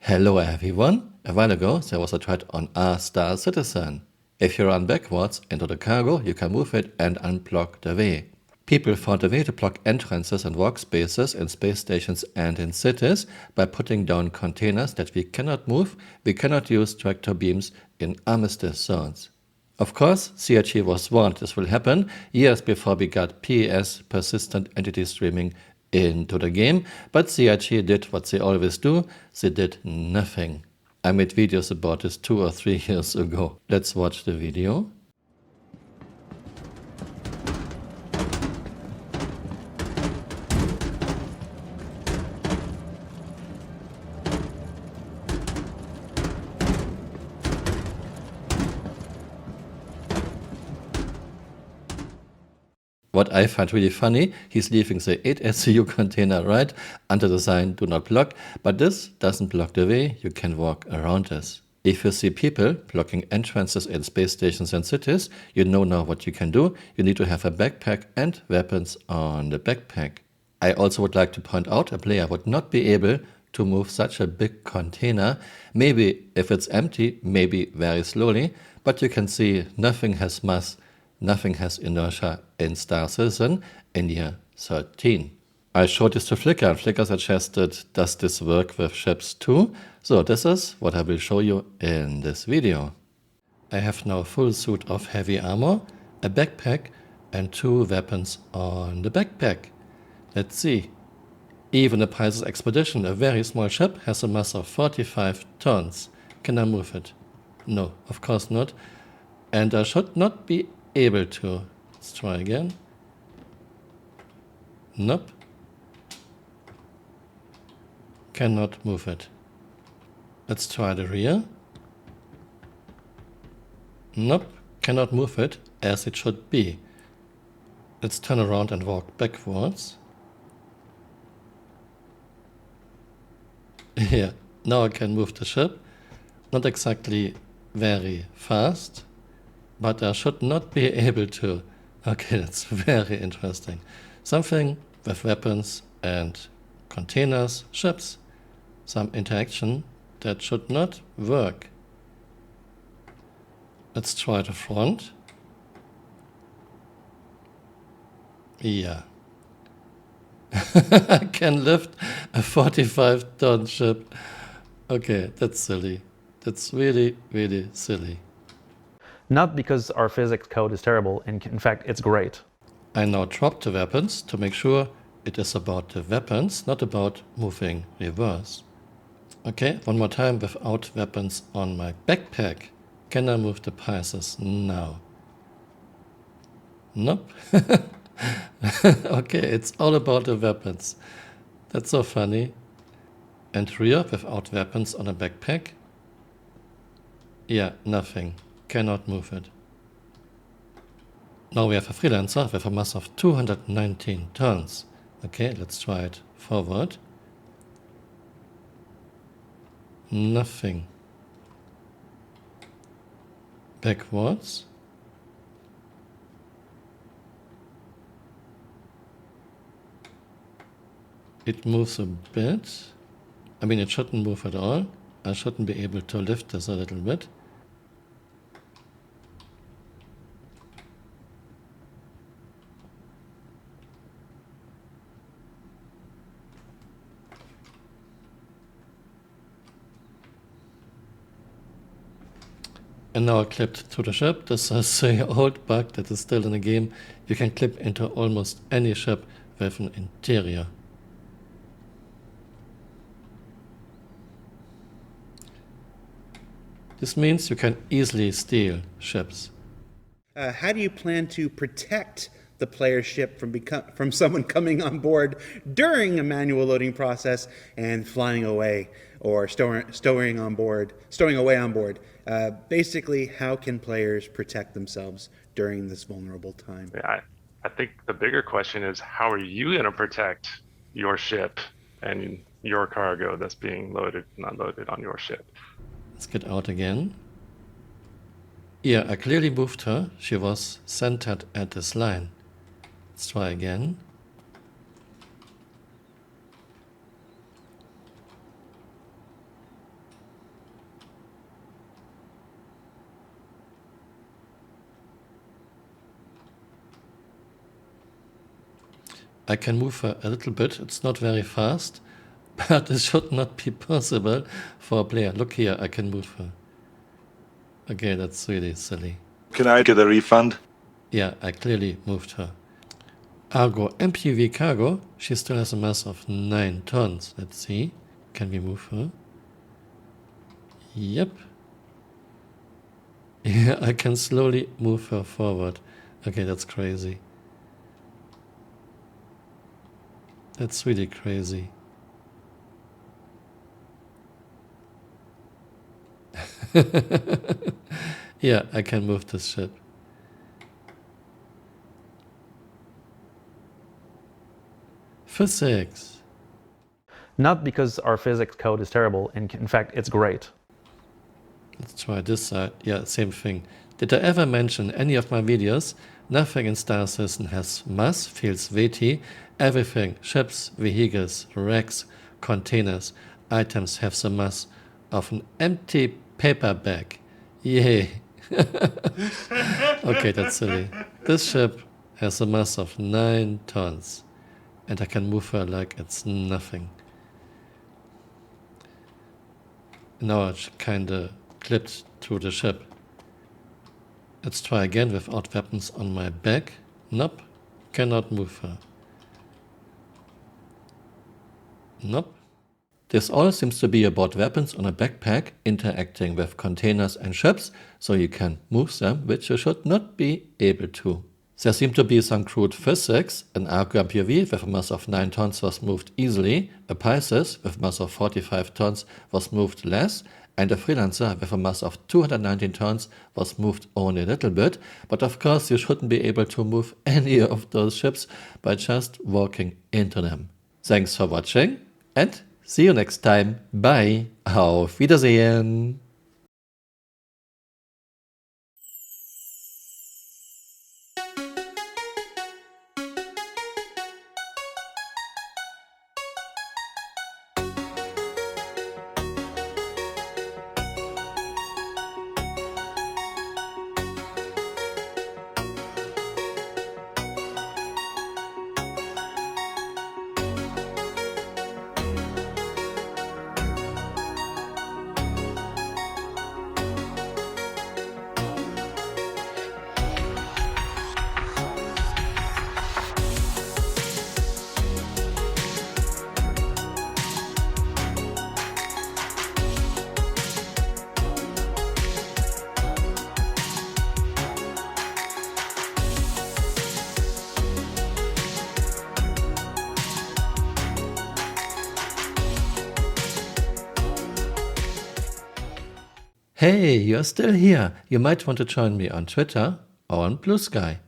Hello everyone. A while ago there was a threat on R-Star Citizen. If you run backwards into the cargo, you can move it and unblock the way. People found a way to block entrances and workspaces in space stations and in cities by putting down containers that we cannot move. We cannot use tractor beams in armistice zones. Of course, CRG was warned this will happen years before we got PES, persistent entity streaming, into the game, but CRG did what they always do, they did nothing. I made videos about this 2 or 3 years ago. Let's watch the video. What I find really funny, he's leaving the 8 SCU container right under the sign do not block, but this doesn't block the way, you can walk around this. If you see people blocking entrances in space stations and cities, you know now what you can do. You need to have a backpack and weapons on the backpack. I also would like to point out a player would not be able to move such a big container. Maybe if it's empty, maybe very slowly, but you can see nothing has mass. Nothing has inertia in Star Citizen in year 13. I showed this to Flickr and Flickr suggested, does this work with ships too? So this is what I will show you in this video. I have now a full suit of heavy armor, a backpack and 2 weapons on the backpack. Let's see. Even the Pisces Expedition, a very small ship, has a mass of 45 tons. Can I move it? No, of course not. And I should not be able to. Let's try again. Nope. Cannot move it. Let's try the rear. Nope. Cannot move it as it should be. Let's turn around and walk backwards. Yeah, now I can move the ship. Not exactly very fast, but I should not be able to. Okay, that's very interesting. Something with weapons and containers, ships. Some interaction that should not work. Let's try the front. Yeah. I can lift a 45-ton ship. Okay, that's silly. That's really, really silly. Not because our physics code is terrible, and in fact, it's great. I now drop the weapons to make sure it is about the weapons, not about moving reverse. Okay, one more time without weapons on my backpack. Can I move the Pisces now? Nope. Okay, it's all about the weapons. That's so funny. And rear without weapons on a backpack? Yeah, nothing. Cannot move it. Now we have a freelancer with a mass of 219 tons. Okay, let's try it forward. Nothing. Backwards. It moves a bit. I mean, it shouldn't move at all. I shouldn't be able to lift this a little bit. And now I clipped to the ship. This is an old bug that is still in the game. You can clip into almost any ship with an interior. This means you can easily steal ships. How do you plan to protect the player's ship from someone coming on board during a manual loading process and flying away or stowing away on board? Basically, how can players protect themselves during this vulnerable time? Yeah, I think the bigger question is, how are you going to protect your ship and your cargo that's being loaded and unloaded on your ship? Let's get out again. Yeah, I clearly moved her. She was centered at this line. Let's try again. I can move her a little bit. It's not very fast, but it should not be possible for a player. Look here, I can move her. Okay, that's really silly. Can I get a refund? Yeah, I clearly moved her. Argo MPV cargo, she still has a mass of 9 tons. Let's see. Can we move her? Yep. Yeah, I can slowly move her forward. Okay, that's crazy. That's really crazy. Yeah, I can move this ship. Physics. Not because our physics code is terrible, and in fact, it's great. Let's try this side. Yeah, same thing. Did I ever mention any of my videos? Nothing in Star Citizen has mass, feels weighty. Everything, ships, vehicles, racks, containers, items have the mass of an empty paper bag. Yay. Okay, that's silly. This ship has a mass of 9 tons. And I can move her like it's nothing. Now it's kinda clipped to the ship. Let's try again without weapons on my back. Nope, cannot move her. Nope. This all seems to be about weapons on a backpack interacting with containers and ships, so you can move them, which you should not be able to. There seem to be some crude physics. An Argo MPV with a mass of 9 tons was moved easily, a Pisces with a mass of 45 tons was moved less, and a Freelancer with a mass of 219 tons was moved only a little bit. But of course you shouldn't be able to move any of those ships by just walking into them. Thanks for watching and see you next time. Bye. Auf Wiedersehen. Hey, you're still here. You might want to join me on Twitter or on Blue Sky.